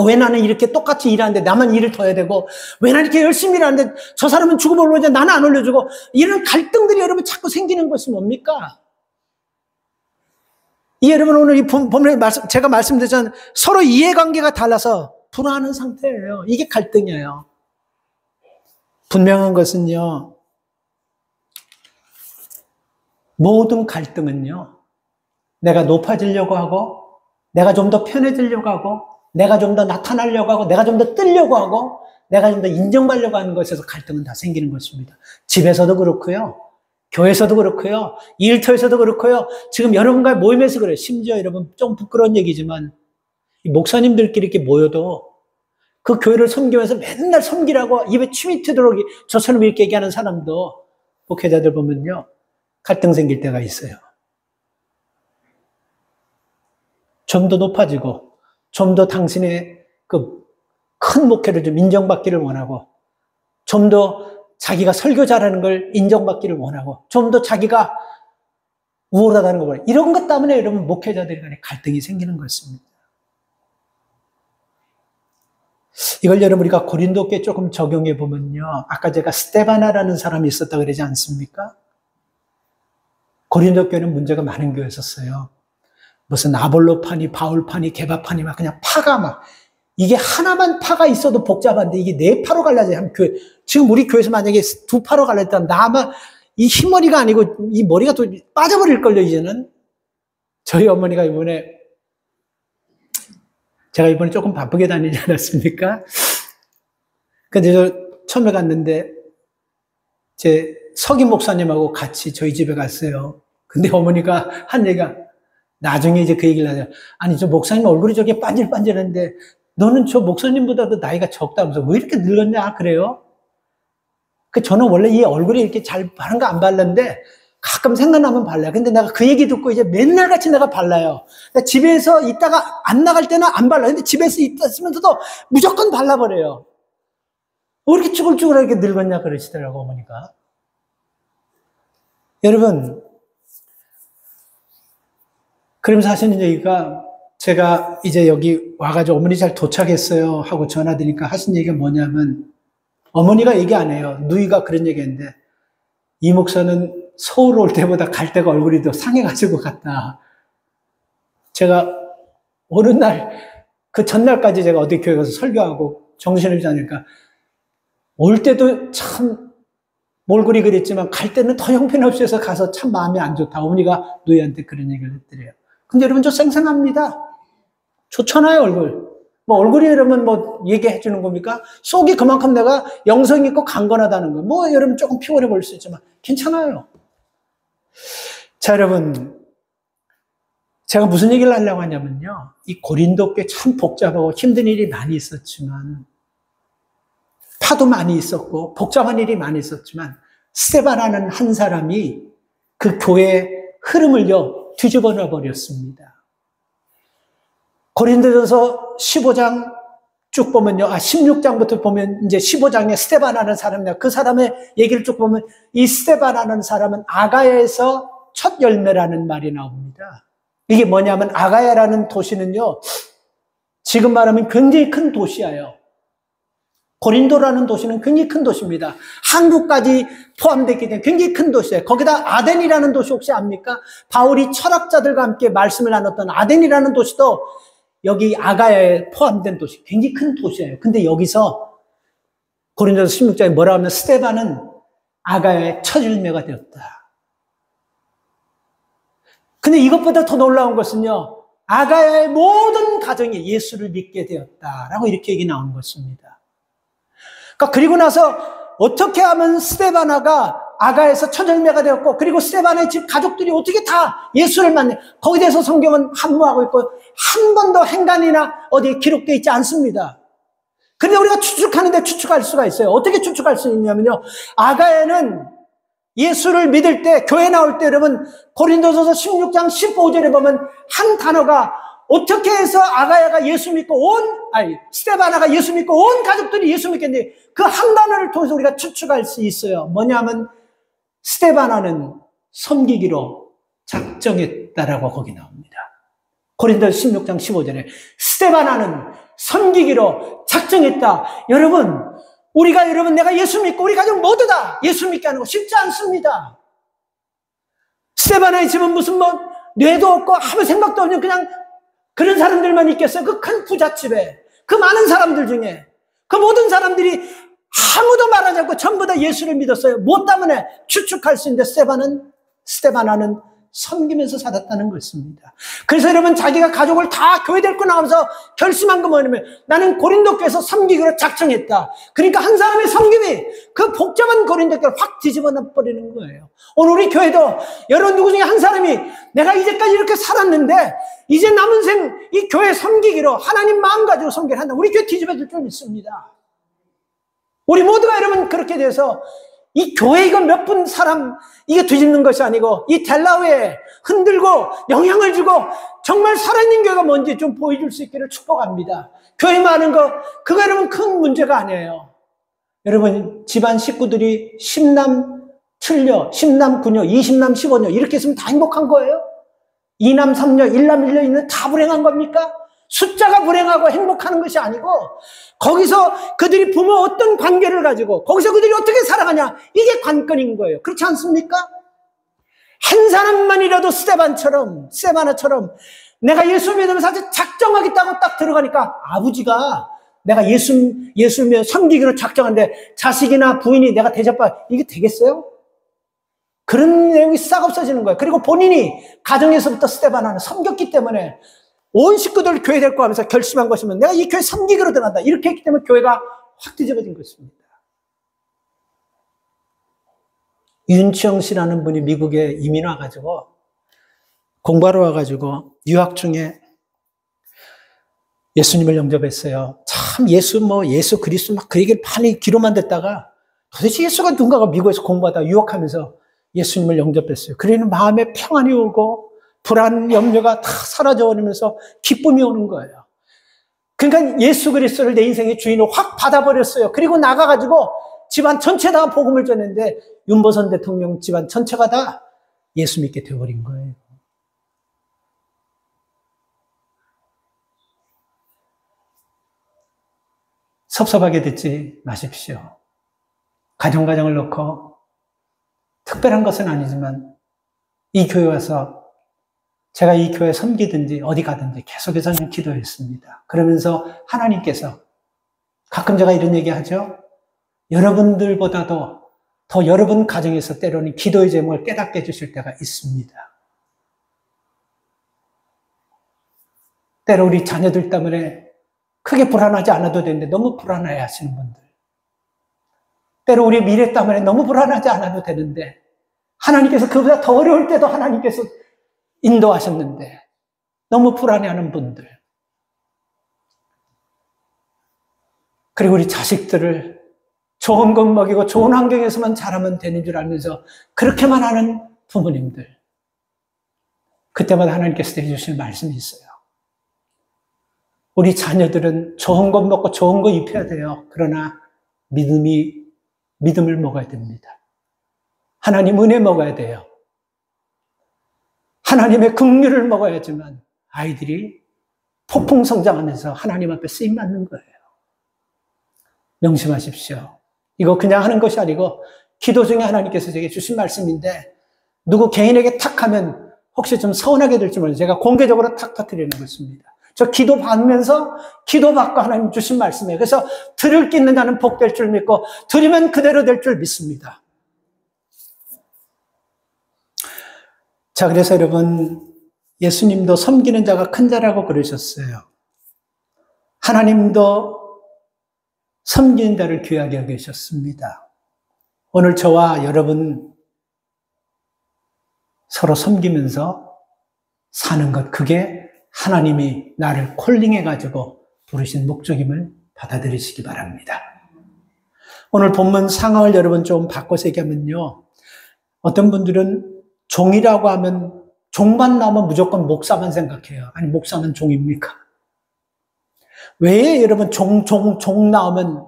왜 나는 이렇게 똑같이 일하는데 나만 일을 더 해야 되고 왜 나는 이렇게 열심히 일하는데 저 사람은 죽음을 올려주는데 나는 안 올려주고 이런 갈등들이 여러분 자꾸 생기는 것이 뭡니까? 여러분 오늘 이 본문에 제가 말씀드렸잖아요. 서로 이해관계가 달라서 불화하는 상태예요. 이게 갈등이에요. 분명한 것은요, 모든 갈등은요, 내가 높아지려고 하고 내가 좀 더 편해지려고 하고 내가 좀 더 나타나려고 하고 내가 좀 더 뜨려고 하고 내가 좀 더 인정받으려고 하는 것에서 갈등은 다 생기는 것입니다. 집에서도 그렇고요, 교회에서도 그렇고요, 일터에서도 그렇고요, 지금 여러분과의 모임에서 그래요. 심지어 여러분 좀 부끄러운 얘기지만 목사님들끼리 이렇게 모여도 그 교회를 섬기면서 맨날 섬기라고 입에 침이 튀도록 저처럼 이렇게 얘기하는 사람도 목회자들 보면요, 갈등 생길 때가 있어요. 좀 더 높아지고 좀 더 당신의 그 큰 목회를 좀 인정받기를 원하고 좀 더 자기가 설교자라는 걸 인정받기를 원하고 좀 더 자기가 우월하다는 걸 원해요. 이런 것 때문에 여러분 목회자들이 간에 갈등이 생기는 것입니다. 이걸 여러분 우리가 고린도께 조금 적용해 보면요. 아까 제가 스테바나라는 사람이 있었다 그러지 않습니까? 고린도 교회는 문제가 많은 교회였었어요. 무슨 아볼로파니, 바울파니, 게바파니 막 그냥 파가 막 이게 하나만 파가 있어도 복잡한데 이게 네 파로 갈라져야 한 교회. 지금 우리 교회에서 만약에 두 파로 갈라졌다면 나만 이 흰머리가 아니고 이 머리가 또 빠져버릴걸요, 이제는. 저희 어머니가 제가 이번에 조금 바쁘게 다니지 않았습니까? 근데 저 처음에 갔는데 제 석임 목사님하고 같이 저희 집에 갔어요. 근데 어머니가 한 얘기가 나중에 이제 그 얘기를 하죠. 아니, 저 목사님 얼굴이 저렇게 반질반질한데 너는 저 목사님보다도 나이가 적다면서 왜 이렇게 늙었냐? 그래요? 저는 원래 이 얼굴이 이렇게 잘 바른 거 안 발랐는데 가끔 생각나면 발라요. 근데 내가 그 얘기 듣고 이제 맨날 같이 내가 발라요. 그러니까 집에서 있다가 안 나갈 때는 안 발라요. 근데 집에서 있으면서도 무조건 발라버려요. 왜 이렇게 쭈글쭈글하게 늙었냐 그러시더라고, 어머니가. 여러분, 그러면서 하시는 얘기가 제가 이제 여기 와가지고 어머니 잘 도착했어요 하고 전화드리니까 하신 얘기가 뭐냐면 어머니가 얘기 안 해요. 누이가 그런 얘기 했는데 이 목사는 서울 올 때보다 갈 때가 얼굴이 더 상해가지고 갔다. 제가 어느 날, 그 전날까지 제가 어디 교회 가서 설교하고 정신을 차니까 올 때도 참 몰골이 그랬지만 갈 때는 더 형편없이 해서 가서 참 마음이 안 좋다. 어머니가 누이한테 그런 얘기를 했더래요. 근데 여러분 저 생생합니다. 좋잖아요, 얼굴. 뭐 얼굴이 여러분 뭐 얘기해 주는 겁니까? 속이 그만큼 내가 영성 있고 강건하다는 거. 뭐 여러분 조금 피곤해 보일 수 있지만 괜찮아요. 자, 여러분. 제가 무슨 얘기를 하려고 하냐면요. 이 고린도 꽤 참 복잡하고 힘든 일이 많이 있었지만 파도 많이 있었고 복잡한 일이 많이 있었지만 스데반이라는 한 사람이 그 교회의 흐름을요 뒤집어 놔 버렸습니다. 고린도전서 15장 쭉 보면요. 16장부터 보면 이제 15장에 스데반이라는 사람이나 그 사람의 얘기를 쭉 보면 이 스데반이라는 사람은 아가야에서 첫 열매라는 말이 나옵니다. 이게 뭐냐면 아가야라는 도시는요. 지금 말하면 굉장히 큰 도시예요. 고린도라는 도시는 굉장히 큰 도시입니다. 한국까지 포함되기 때문에 굉장히 큰 도시예요. 거기다 아덴이라는 도시 혹시 압니까? 바울이 철학자들과 함께 말씀을 나눴던 아덴이라는 도시도 여기 아가야에 포함된 도시, 굉장히 큰 도시예요. 근데 여기서 고린도서 16장에 뭐라 하면 스데반은 아가야의 첫 열매가 되었다. 근데 이것보다 더 놀라운 것은요, 아가야의 모든 가정이 예수를 믿게 되었다라고 이렇게 얘기 나오는 것입니다. 그러니까 그리고 나서 어떻게 하면 스데바나가 아가야에서 첫 열매가 되었고, 그리고 스데바나의 집 가족들이 어떻게 다 예수를 만나, 거기에 대해서 성경은 함무하고 있고 한 번도 행간이나 어디에 기록되어 있지 않습니다. 근데 우리가 추측하는데 추측할 수가 있어요. 어떻게 추측할 수 있냐면요, 아가야는 예수를 믿을 때, 교회 나올 때 여러분 고린도서서 16장 15절에 보면 한 단어가 어떻게 해서 아가야가 예수 믿고 스데바나가 예수 믿고 온 가족들이 예수 믿겠는데 그 한 단어를 통해서 우리가 추측할 수 있어요. 뭐냐면 스데바나는 섬기기로 작정했다라고 거기 나옵니다. 고린도서 16장 15절에 스데바나는 섬기기로 작정했다. 여러분, 내가 예수 믿고 우리 가족 모두 다 예수 믿게 하는 거 쉽지 않습니다. 스데바나의 집은 무슨 뇌도 없고 아무 생각도 없는 그냥 그런 사람들만 있겠어요. 그 큰 부잣집에 그 많은 사람들 중에 그 모든 사람들이 아무도 말하지 않고 전부 다 예수를 믿었어요. 뭐 때문에? 추측할 수 있는데 스데바나는 섬기면서 살았다는 것입니다. 그래서 여러분 자기가 가족을 다 교회 데리고 나가면서 결심한 거 뭐냐면 나는 고린도 교회에서 섬기기로 작정했다. 그러니까 한 사람의 섬김이 그 복잡한 고린도 교회를 확 뒤집어 버리는 거예요. 오늘 우리 교회도 여러분 누구 중에 한 사람이 내가 이제까지 이렇게 살았는데 이제 남은 생 이 교회 섬기기로 하나님 마음 가지고 섬기를 한다. 우리 교회 뒤집어질 줄 믿습니다. 우리 모두가 여러분 그렇게 돼서 이 교회 이거 몇 분 사람 이게 뒤집는 것이 아니고 이 델라웨에 흔들고 영향을 주고 정말 살아있는 교회가 뭔지 좀 보여줄 수 있기를 축복합니다. 교회 많은 거 그거 여러분 큰 문제가 아니에요. 여러분, 집안 식구들이 10남 7녀, 10남 9녀, 20남 15녀 이렇게 있으면 다 행복한 거예요? 2남 3녀, 1남 1녀 있는 다 불행한 겁니까? 숫자가 불행하고 행복하는 것이 아니고 거기서 그들이 부모 어떤 관계를 가지고 거기서 그들이 어떻게 살아가냐, 이게 관건인 거예요. 그렇지 않습니까? 한 사람만이라도 스테바나처럼 내가 예수 믿으면서 아주 작정하겠다고 딱 들어가니까 아버지가 내가 예수며 섬기기로 작정한데 자식이나 부인이 내가 대접받아, 이게 되겠어요? 그런 내용이 싹 없어지는 거예요. 그리고 본인이 가정에서부터 스테바나는 섬겼기 때문에 온 식구들 교회 데리고 가면서 결심한 것이면 내가 이 교회 섬기기로 들어간다. 이렇게 했기 때문에 교회가 확 뒤집어진 것입니다. 윤치영 씨라는 분이 미국에 이민 와가지고 공부하러 와가지고 유학 중에 예수님을 영접했어요. 참 예수 그리스도 막 그 얘기를 많이 귀로만 듣다가 도대체 예수가 누군가가 미국에서 공부하다가 유학하면서 예수님을 영접했어요. 그러는 마음에 평안이 오고 불안, 염려가 다 사라져버리면서 기쁨이 오는 거예요. 그러니까 예수 그리스도를 내 인생의 주인으로 확 받아버렸어요. 그리고 나가가지고 집안 전체 다 복음을 전했는데 윤보선 대통령 집안 전체가 다 예수 믿게 되어버린 거예요. 섭섭하게 듣지 마십시오. 가정을 놓고 특별한 것은 아니지만 이 교회 와서 제가 이 교회 섬기든지 어디 가든지 계속해서 기도했습니다. 그러면서 하나님께서 가끔 제가 이런 얘기 하죠. 여러분들보다도 더 여러분 가정에서 때로는 기도의 제목을 깨닫게 해주실 때가 있습니다. 때로 우리 자녀들 때문에 크게 불안하지 않아도 되는데 너무 불안해 하시는 분들. 때로 우리 미래 때문에 너무 불안하지 않아도 되는데 하나님께서 그보다 더 어려울 때도 하나님께서 인도하셨는데 너무 불안해하는 분들. 그리고 우리 자식들을 좋은 것 먹이고 좋은 환경에서만 자라면 되는 줄 알면서 그렇게만 하는 부모님들. 그때마다 하나님께서 해주실 말씀이 있어요. 우리 자녀들은 좋은 것 먹고 좋은 거 입혀야 돼요. 그러나 믿음을 먹어야 됩니다. 하나님 은혜 먹어야 돼요. 하나님의 긍휼을 먹어야지만 아이들이 폭풍 성장하면서 하나님 앞에 쓰임받는 거예요. 명심하십시오. 이거 그냥 하는 것이 아니고 기도 중에 하나님께서 제게 주신 말씀인데 누구 개인에게 탁 하면 혹시 좀 서운하게 될지 몰라요. 제가 공개적으로 탁 터뜨리는 것입니다. 저 기도 받으면서 기도받고 하나님 주신 말씀이에요. 그래서 들을 게 있는 자는 복될 줄 믿고 들으면 그대로 될 줄 믿습니다. 자, 그래서 여러분, 예수님도 섬기는 자가 큰 자라고 그러셨어요. 하나님도 섬기는 자를 귀하게 여기셨습니다. 오늘 저와 여러분 서로 섬기면서 사는 것, 그게 하나님이 나를 콜링해가지고 부르신 목적임을 받아들이시기 바랍니다. 오늘 본문 상황을 여러분 좀 바꿔서 얘기하면요. 어떤 분들은 종이라고 하면 종만 나오면 무조건 목사만 생각해요. 아니, 목사는 종입니까? 왜 여러분 종 나오면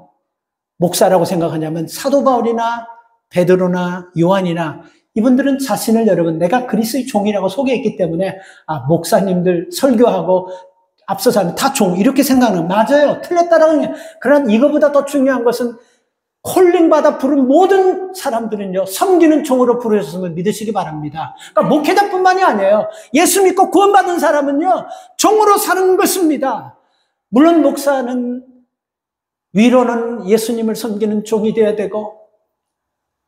목사라고 생각하냐면 사도 바울이나 베드로나 요한이나 이분들은 자신을 여러분 내가 그리스도의 종이라고 소개했기 때문에 목사님들 설교하고 앞서서 하면 다 종 이렇게 생각하는 맞아요. 틀렸다라는 게. 그러나 이거보다 더 중요한 것은 콜링받아 부른 모든 사람들은요, 섬기는 종으로 부르셨음을 믿으시기 바랍니다. 그러니까 목회자뿐만이 아니에요. 예수 믿고 구원받은 사람은요, 종으로 사는 것입니다. 물론 목사는 위로는 예수님을 섬기는 종이 되어야 되고,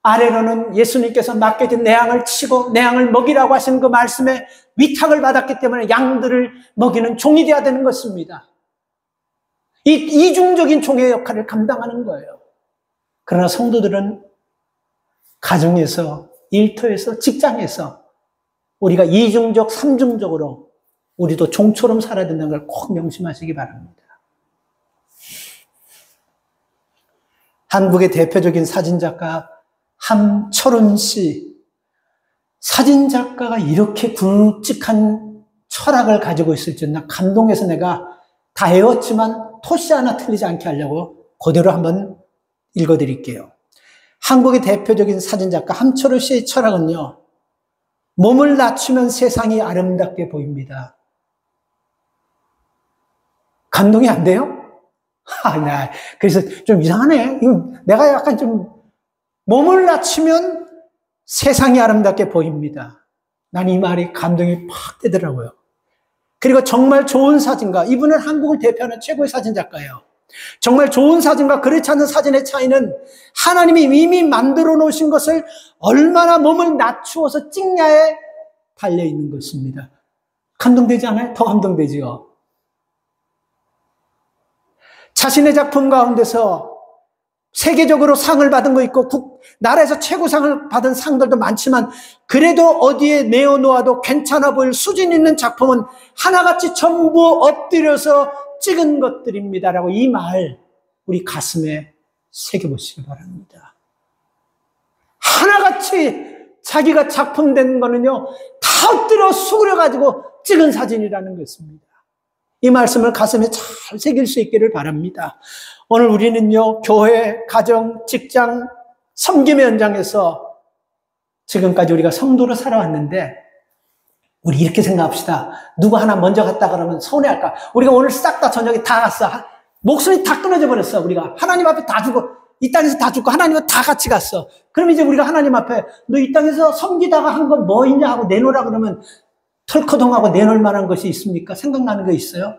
아래로는 예수님께서 맡겨진 내 양을 치고 내 양을 먹이라고 하시는 그 말씀에 위탁을 받았기 때문에 양들을 먹이는 종이 되어야 되는 것입니다. 이 이중적인 종의 역할을 감당하는 거예요. 그러나 성도들은 가정에서, 일터에서, 직장에서 우리가 이중적, 삼중적으로 우리도 종처럼 살아야 된다는 걸 꼭 명심하시기 바랍니다. 한국의 대표적인 사진작가 함철훈 씨, 사진작가가 이렇게 굵직한 철학을 가지고 있을 줄 나 감동해서 내가 다 외웠지만 토시 하나 틀리지 않게 하려고 그대로 한번 읽어드릴게요. 한국의 대표적인 사진작가 함철호 씨의 철학은요, 몸을 낮추면 세상이 아름답게 보입니다. 감동이 안 돼요? 그래서 좀 이상하네. 내가 약간 좀, 몸을 낮추면 세상이 아름답게 보입니다. 난 이 말이 감동이 팍 되더라고요. 그리고 정말 좋은 사진가, 이분은 한국을 대표하는 최고의 사진작가예요. 정말 좋은 사진과 그렇지 않은 사진의 차이는 하나님이 이미 만들어 놓으신 것을 얼마나 몸을 낮추어서 찍냐에 달려있는 것입니다. 감동되지 않아요? 더 감동되지요. 자신의 작품 가운데서 세계적으로 상을 받은 거 있고 나라에서 최고상을 받은 상들도 많지만 그래도 어디에 내어놓아도 괜찮아 보일 수준 있는 작품은 하나같이 전부 엎드려서 찍은 것들입니다라고 이 말 우리 가슴에 새겨보시기 바랍니다. 하나같이 자기가 작품된 거는요 다 엎드려 수그려가지고 찍은 사진이라는 것입니다. 이 말씀을 가슴에 잘 새길 수 있기를 바랍니다. 오늘 우리는요 교회, 가정, 직장, 섬김의 현장에서 지금까지 우리가 성도로 살아왔는데 우리 이렇게 생각합시다. 누구 하나 먼저 갔다 그러면 서운해할까? 우리가 오늘 싹 다 저녁에 다 갔어. 목소리 다 끊어져 버렸어. 우리가 하나님 앞에 다 주고 이 땅에서 다 죽고 하나님과 다 같이 갔어. 그럼 이제 우리가 하나님 앞에 너 이 땅에서 섬기다가 한 건 뭐 있냐 하고 내놓으라 그러면 털커덩하고 내놓을 만한 것이 있습니까? 생각나는 거 있어요?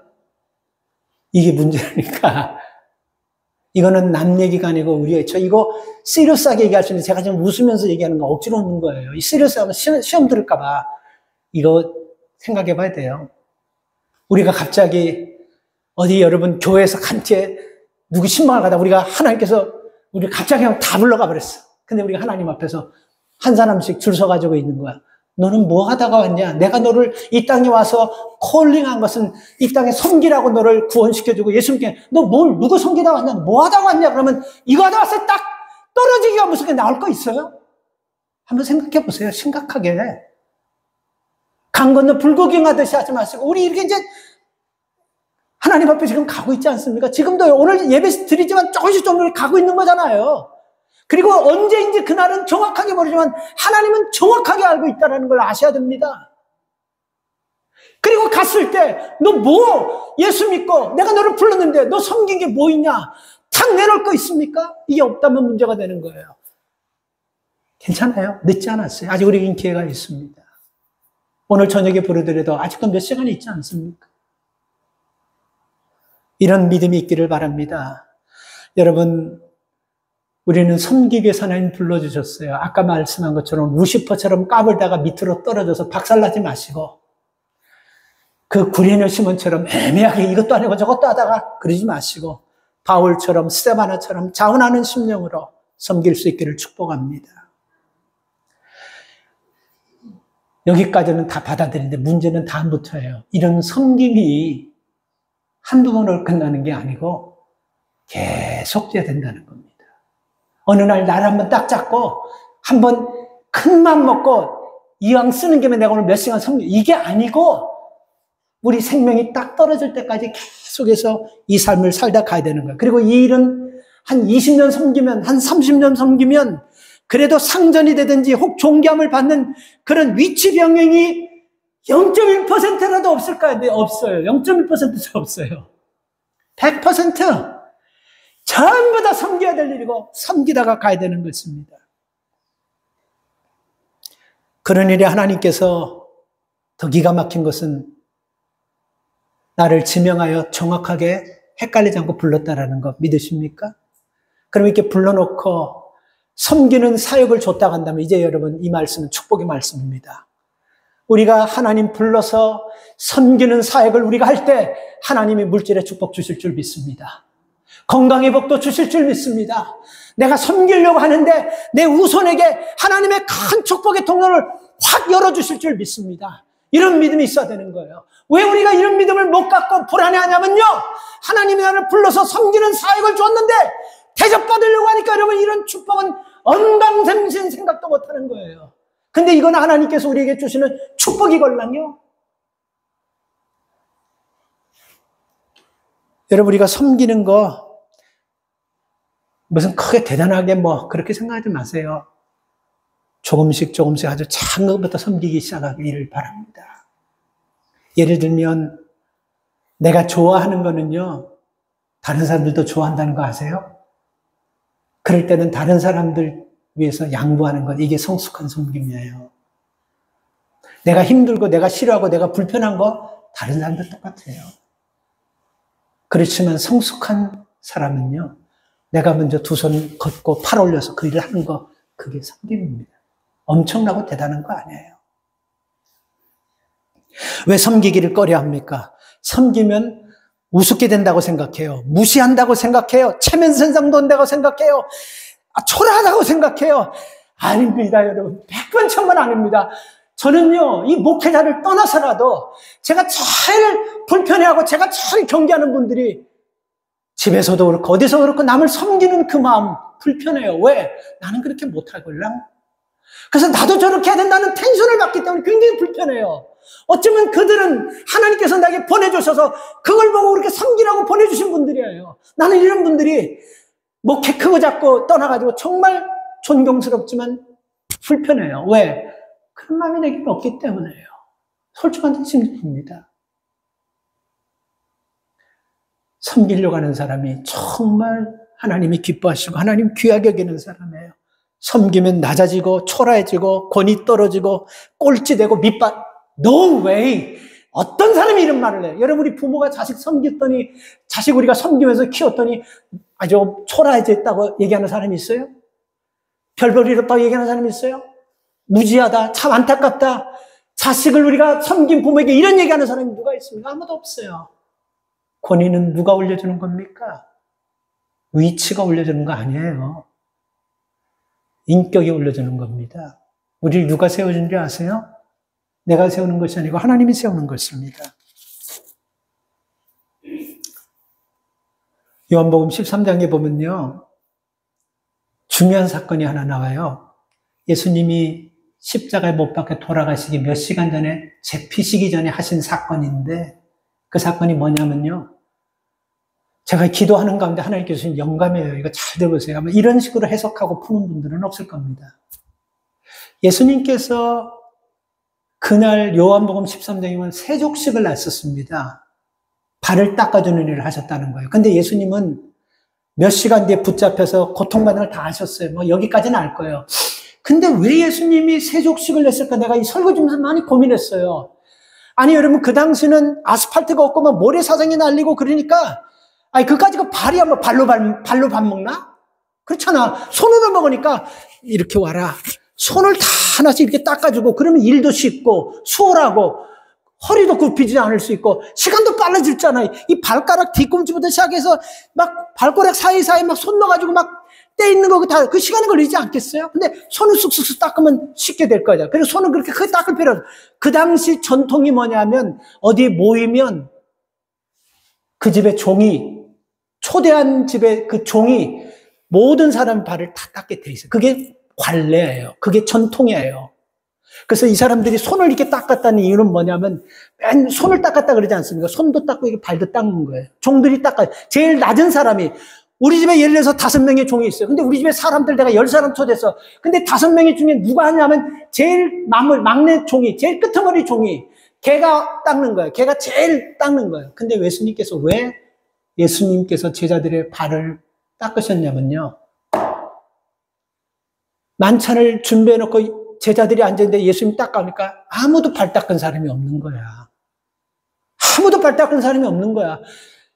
이게 문제라니까. 이거는 남 얘기가 아니고 저 이거 시리어스하게 얘기할 수 있는데 제가 지금 웃으면서 얘기하는 거 억지로 웃는 거예요. 이 시리어스하면 시험 들을까 봐. 이거 생각해 봐야 돼요. 우리가 갑자기 어디 여러분 교회에서 간째 누구 신방을 가다 우리가 하나님께서 우리 갑자기 그냥 다 불러가 버렸어. 근데 우리가 하나님 앞에서 한 사람씩 줄 서가지고 있는 거야. 너는 뭐 하다가 왔냐? 내가 너를 이 땅에 와서 콜링한 것은 이 땅에 섬기라고 너를 구원시켜주고 예수님께 너 누구 섬기다 왔냐? 뭐 하다가 왔냐? 그러면 이거 하다 왔을 때 딱 떨어지기가 무섭게 나올 거 있어요? 한번 생각해 보세요. 심각하게. 강 건너 불구경하듯이 하지 마시고 우리 이렇게 이제 하나님 앞에 지금 가고 있지 않습니까? 지금도 오늘 예배 드리지만 조금씩 가고 있는 거잖아요. 그리고 언제인지 그날은 정확하게 모르지만 하나님은 정확하게 알고 있다는 걸 아셔야 됩니다. 그리고 갔을 때 너 뭐 예수 믿고 내가 너를 불렀는데 너 섬긴 게 뭐 있냐? 탁 내놓을 거 있습니까? 이게 없다면 문제가 되는 거예요. 괜찮아요. 늦지 않았어요. 아직 우리에겐 기회가 있습니다. 오늘 저녁에 부르더라도 아직도 몇 시간이 있지 않습니까? 이런 믿음이 있기를 바랍니다. 여러분, 우리는 섬기기 위해서 하나님 불러주셨어요. 아까 말씀한 것처럼 루시퍼처럼 까불다가 밑으로 떨어져서 박살나지 마시고 그 구레네 시몬처럼 애매하게 이것도 아니고 저것도 하다가 그러지 마시고 바울처럼 스데바나처럼 자원하는 심령으로 섬길 수 있기를 축복합니다. 여기까지는 다 받아들이는데 문제는 다음부터예요. 이런 섬김이 한두 번으로 끝나는 게 아니고 계속돼야 된다는 겁니다. 어느 날 나를 한번 딱 잡고 한번 큰 맘 먹고 이왕 쓰는 김에 내가 오늘 몇 시간 섬기 이게 아니고 우리 생명이 딱 떨어질 때까지 계속해서 이 삶을 살다 가야 되는 거예요. 그리고 이 일은 한 20년 섬기면 한 30년 섬기면 그래도 상전이 되든지 혹 존경을 받는 그런 위치 변경이 0.1%라도 없을까요? 네, 없어요. 0.1%도 없어요. 100% 전부 다 섬겨야 될 일이고 섬기다가 가야 되는 것입니다. 그런 일에 하나님께서 더 기가 막힌 것은 나를 지명하여 정확하게 헷갈리지 않고 불렀다라는 거 믿으십니까? 그럼 이렇게 불러놓고 섬기는 사역을 줬다고 한다면 이제 여러분 이 말씀은 축복의 말씀입니다. 우리가 하나님 불러서 섬기는 사역을 우리가 할 때 하나님이 물질의 축복 주실 줄 믿습니다. 건강의 복도 주실 줄 믿습니다. 내가 섬기려고 하는데 내 우선에게 하나님의 큰 축복의 통로를 확 열어주실 줄 믿습니다. 이런 믿음이 있어야 되는 거예요. 왜 우리가 이런 믿음을 못 갖고 불안해하냐면요. 하나님이 나를 불러서 섬기는 사역을 줬는데 대접받으려고 하니까 여러분 이런 축복은 언방생신 생각도 못하는 거예요. 근데 이건 하나님께서 우리에게 주시는 축복이걸랑요. 여러분 우리가 섬기는 거 무슨 크게 대단하게 뭐 그렇게 생각하지 마세요. 조금씩 아주 작은 것부터 섬기기 시작하기를 바랍니다. 예를 들면 내가 좋아하는 거는요, 다른 사람들도 좋아한다는 거 아세요? 그럴 때는 다른 사람들 위해서 양보하는 것, 이게 성숙한 섬김이에요. 내가 힘들고 내가 싫어하고 내가 불편한 거 다른 사람도 똑같아요. 그렇지만 성숙한 사람은요, 내가 먼저 두 손 걷고 팔 올려서 그 일을 하는 거, 그게 섬김입니다. 엄청나고 대단한 거 아니에요. 왜 섬기기를 꺼려합니까? 섬기면 우습게 된다고 생각해요. 무시한다고 생각해요. 체면선상도 온다고 생각해요. 초라하다고 생각해요. 아닙니다, 여러분. 100번 천번 아닙니다. 저는요, 이 목회자를 떠나서라도 제가 제일 불편해하고 제가 제일 경계하는 분들이 집에서도 그렇고 어디서 그렇고 남을 섬기는 그 마음 불편해요. 왜? 나는 그렇게 못하걸랑? 그래서 나도 저렇게 해야 된다는 텐션을 받기 때문에 굉장히 불편해요. 어쩌면 그들은 하나님께서 나에게 보내주셔서 그걸 보고 그렇게 섬기라고 보내주신 분들이에요. 나는 이런 분들이 목회 크고 작고 떠나가지고 정말 존경스럽지만 불편해요. 왜? 그런 마음이 내게는 없기 때문에요. 솔직한 진심입니다. 섬기려고 하는 사람이 정말 하나님이 기뻐하시고 하나님 귀하게 여기는 사람이에요. 섬기면 낮아지고 초라해지고 권위 떨어지고 꼴찌되고 밑밥. No way! 어떤 사람이 이런 말을 해요? 여러분, 우리 부모가 자식 섬겼더니, 자식 우리가 섬기면서 키웠더니 아주 초라해졌다고 얘기하는 사람이 있어요? 별볼 일 없다고 얘기하는 사람이 있어요? 무지하다, 참 안타깝다, 자식을 우리가 섬긴 부모에게 이런 얘기하는 사람이 누가 있습니까? 아무도 없어요. 권위는 누가 올려주는 겁니까? 위치가 올려주는 거 아니에요. 인격이 올려주는 겁니다. 우리를 누가 세워준 줄 아세요? 내가 세우는 것이 아니고 하나님이 세우는 것입니다. 요한복음 13장에 보면요, 중요한 사건이 하나 나와요. 예수님이 십자가에 못 박혀 돌아가시기 몇 시간 전에, 잡히시기 전에 하신 사건인데, 그 사건이 뭐냐면요, 제가 기도하는 가운데 하나님께서 주신 영감이에요. 이거 잘 들어보세요. 아마 이런 식으로 해석하고 푸는 분들은 없을 겁니다. 예수님께서 그날 요한복음 13장이면 세족식을 놨었습니다. 발을 닦아주는 일을 하셨다는 거예요. 근데 예수님은 몇 시간 뒤에 붙잡혀서 고통받는 걸 다 하셨어요. 뭐 여기까지는 알 거예요. 근데 왜 예수님이 세족식을 냈을까? 내가 이 설거지면서 많이 고민했어요. 아니, 여러분, 그 당시는 아스팔트가 없고 막 모래사장이 날리고 그러니까, 아니, 그까지 그 발이야, 뭐 발로 밥 먹나? 그렇잖아. 손으로 먹으니까 이렇게 와라. 손을 다 하나씩 이렇게 닦아주고, 그러면 일도 쉽고, 수월하고, 허리도 굽히지 않을 수 있고, 시간도 빨라졌잖아요. 이 발가락 뒤꿈치부터 시작해서 막 발가락 사이사이 막 손 넣어가지고 막 떼 있는 거 다 그 시간이 걸리지 않겠어요? 근데 손을 쑥쑥 닦으면 쉽게 될 거죠. 그래서 손은 그렇게 크게 닦을 필요 없어요. 그 당시 전통이 뭐냐면, 어디 모이면 그 집의 종이, 초대한 집의 그 종이 모든 사람 발을 다 닦게 돼 있어요. 그게 관례예요. 그게 전통이에요. 그래서 이 사람들이 손을 이렇게 닦았다는 이유는 뭐냐면, 맨 손을 닦았다 그러지 않습니까? 손도 닦고 이게 발도 닦는 거예요. 종들이 닦아요. 제일 낮은 사람이, 우리 집에 예를 들어서 5명의 종이 있어요. 근데 우리 집에 사람들 내가 10사람 초대했어. 근데 5명의 중에 누가 하냐면, 제일 막내 종이, 제일 끄트머리 종이, 걔가 닦는 거예요. 걔가 제일 닦는 거예요. 근데 예수님께서 왜 예수님께서 제자들의 발을 닦으셨냐면요, 만찬을 준비해놓고 제자들이 앉았는데 예수님 닦으니까 아무도 발 닦은 사람이 없는 거야. 아무도 발 닦은 사람이 없는 거야.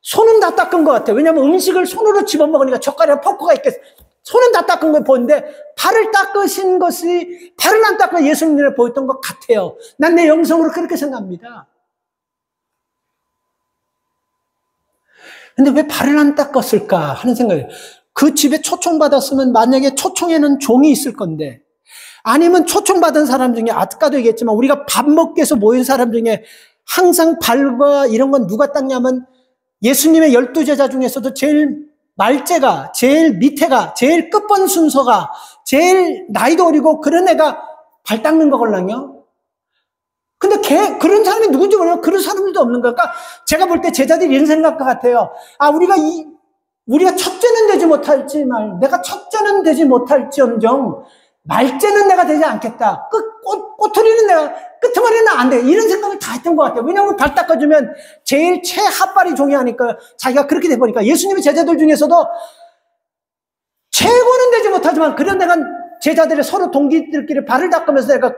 손은 다 닦은 것 같아. 왜냐하면 음식을 손으로 집어먹으니까 젓가락 포크가 있겠어. 손은 다 닦은 걸 보는데 발을 닦으신 것이 발을 안 닦고 예수님을 보였던 것 같아요. 난 내 영성으로 그렇게 생각합니다. 근데 왜 발을 안 닦았을까 하는 생각이에요. 그 집에 초청받았으면 만약에 초청에는 종이 있을 건데, 아니면 초청받은 사람 중에, 아까도 얘기했지만 우리가 밥 먹기 위해서 모인 사람 중에 항상 발과 이런 건 누가 닦냐면, 예수님의 12제자 중에서도 제일 말째가, 제일 밑에가, 제일 끝번 순서가, 제일 나이도 어리고 그런 애가 발 닦는 거걸랑요. 근데 그런 사람이 누군지 몰라요. 그런 사람들도 없는 거니까, 제가 볼 때 제자들이 이런 생각 같아요. 아, 우리가 우리가 첫째는 되지 못할지만 내가 첫째는 되지 못할지언정 말째는 내가 되지 않겠다. 꼬투리는 내가 끄트머리는 안 돼. 이런 생각을 다 했던 것 같아요. 왜냐하면 발 닦아주면 제일 최하발이 종이하니까 자기가 그렇게 돼버리니까 예수님의 제자들 중에서도 최고는 되지 못하지만 그래도 내가 제자들의 서로 동기들끼리 발을 닦으면서 내가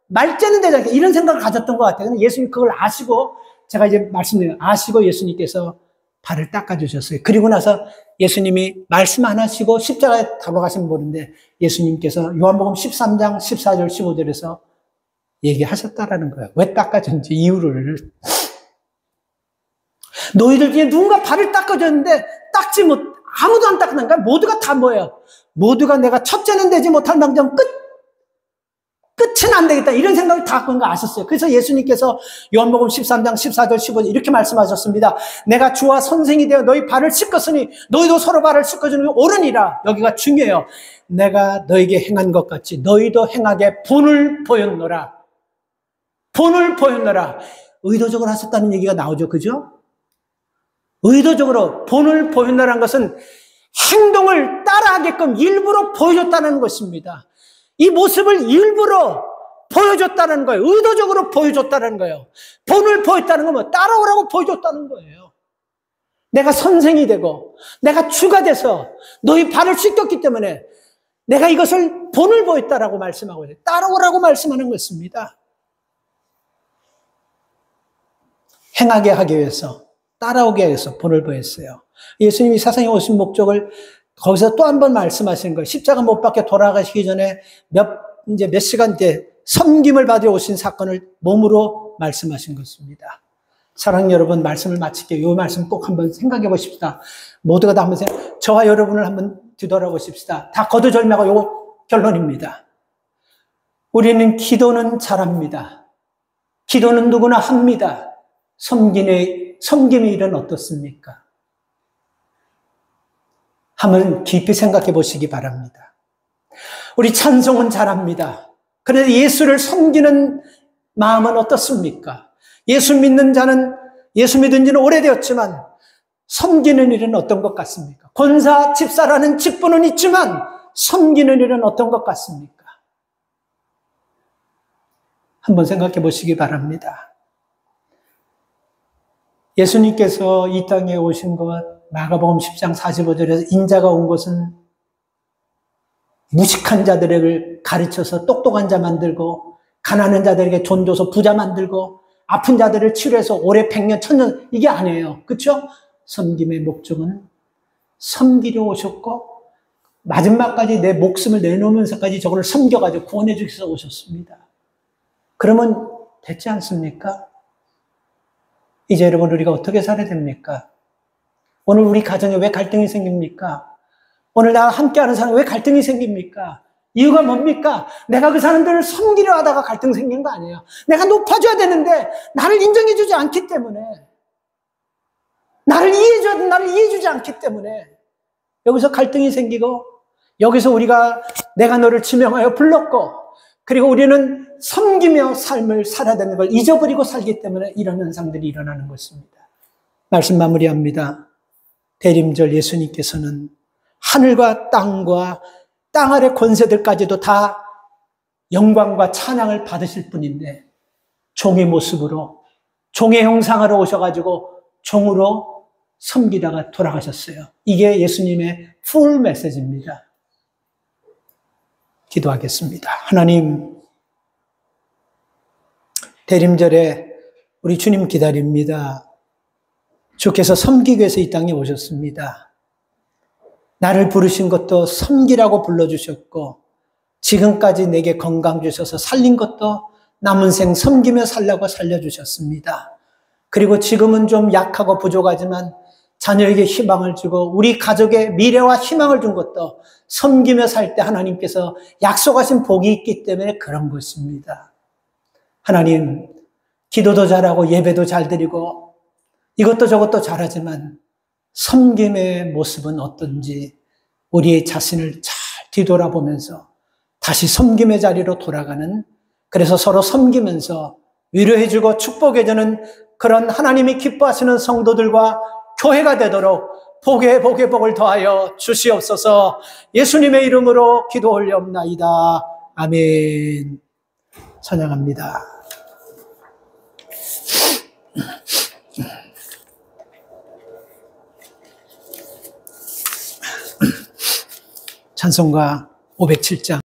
말째는 되지 않겠다. 이런 생각을 가졌던 것 같아요. 근데 예수님 그걸 아시고 제가 이제 말씀드려요. 아시고 예수님께서 발을 닦아주셨어요. 그리고 나서 예수님이 말씀 안 하시고 십자가에 돌아가신 모르는데 예수님께서 요한복음 13장 14절 15절에서 얘기하셨다라는 거예요. 왜 닦아줬는지 이유를. 너희들 중에 누군가 발을 닦아줬는데 닦지 못, 아무도 안 닦는가? 모두가 다 뭐예요? 모두가 내가 첫째는 되지 못할 망정 끝은 안 되겠다. 이런 생각을 다 갖고 있는 거 아셨어요. 그래서 예수님께서 요한복음 13장 14절 15절 이렇게 말씀하셨습니다. 내가 주와 선생이 되어 너희 발을 씻겼으니 너희도 서로 발을 씻어주는 게 옳으니라. 여기가 중요해요. 내가 너에게 행한 것 같이 너희도 행하게 본을 보였노라. 본을 보였노라. 의도적으로 하셨다는 얘기가 나오죠. 그죠? 의도적으로 본을 보였노라는 것은 행동을 따라하게끔 일부러 보여줬다는 것입니다. 이 모습을 일부러 보여줬다는 거예요. 의도적으로 보여줬다는 거예요. 본을 보였다는 건 뭐 따라오라고 보여줬다는 거예요. 내가 선생이 되고 내가 주가 돼서 너희 발을 씻겼기 때문에 내가 이것을 본을 보였다라고 말씀하고 있어요. 따라오라고 말씀하는 것입니다. 행하게 하기 위해서 따라오게 위해서 본을 보였어요. 예수님이 세상에 오신 목적을 거기서 또 한 번 말씀하시는 거예요. 십자가 못 박혀 돌아가시기 전에 몇 시간 뒤에 섬김을 받으러 오신 사건을 몸으로 말씀하신 것입니다. 사랑하는 여러분, 말씀을 마칠게요. 이 말씀 꼭 한번 생각해 보십시다. 모두가 다 한번 저와 여러분을 한번 뒤돌아보십시다. 다 거두절미하고 요 결론입니다. 우리는 기도는 잘합니다. 기도는 누구나 합니다. 섬김의 일은 어떻습니까? 한번 깊이 생각해 보시기 바랍니다. 우리 찬송은 잘합니다. 그런데 예수를 섬기는 마음은 어떻습니까? 예수 믿는 자는 예수 믿은 지는 오래되었지만 섬기는 일은 어떤 것 같습니까? 권사, 집사라는 직분은 있지만 섬기는 일은 어떤 것 같습니까? 한번 생각해 보시기 바랍니다. 예수님께서 이 땅에 오신 것 마가복음 10장 45절에서 인자가 온 것은 무식한 자들을 가르쳐서 똑똑한 자 만들고 가난한 자들에게 돈 줘서 부자 만들고 아픈 자들을 치료해서 오래 100년, 1000년 이게 아니에요. 그렇죠? 섬김의 목적은 섬기려 오셨고 마지막까지 내 목숨을 내놓으면서까지 저걸 섬겨가지고 구원해 주기 위해서 오셨습니다. 그러면 됐지 않습니까? 이제 여러분 우리가 어떻게 살아야 됩니까? 오늘 우리 가정에 왜 갈등이 생깁니까? 오늘 나와 함께하는 사람에 왜 갈등이 생깁니까? 이유가 뭡니까? 내가 그 사람들을 섬기려 하다가 갈등 생긴 거 아니에요. 내가 높아져야 되는데 나를 인정해주지 않기 때문에 나를 이해해줘야 되는데 나를 이해해주지 않기 때문에 여기서 갈등이 생기고 여기서 우리가 내가 너를 지명하여 불렀고 그리고 우리는 섬기며 삶을 살아야 되는 걸 잊어버리고 살기 때문에 이런 현상들이 일어나는 것입니다. 말씀 마무리합니다. 대림절 예수님께서는 하늘과 땅과 땅 아래 권세들까지도 다 영광과 찬양을 받으실 분인데 종의 모습으로 종의 형상으로 오셔가지고 종으로 섬기다가 돌아가셨어요. 이게 예수님의 풀 메시지입니다. 기도하겠습니다. 하나님, 대림절에 우리 주님 기다립니다. 주께서 섬기기 위해서 이 땅에 오셨습니다. 나를 부르신 것도 섬기라고 불러주셨고 지금까지 내게 건강 주셔서 살린 것도 남은 생 섬기며 살라고 살려주셨습니다. 그리고 지금은 좀 약하고 부족하지만 자녀에게 희망을 주고 우리 가족의 미래와 희망을 준 것도 섬기며 살 때 하나님께서 약속하신 복이 있기 때문에 그런 것입니다. 하나님, 기도도 잘하고 예배도 잘 드리고 이것도 저것도 잘하지만 섬김의 모습은 어떤지 우리의 자신을 잘 뒤돌아보면서 다시 섬김의 자리로 돌아가는, 그래서 서로 섬기면서 위로해주고 축복해주는 그런 하나님이 기뻐하시는 성도들과 교회가 되도록 복에 복을 더하여 주시옵소서. 예수님의 이름으로 기도 올려옵나이다. 아멘. 찬양합니다. 찬송가 507장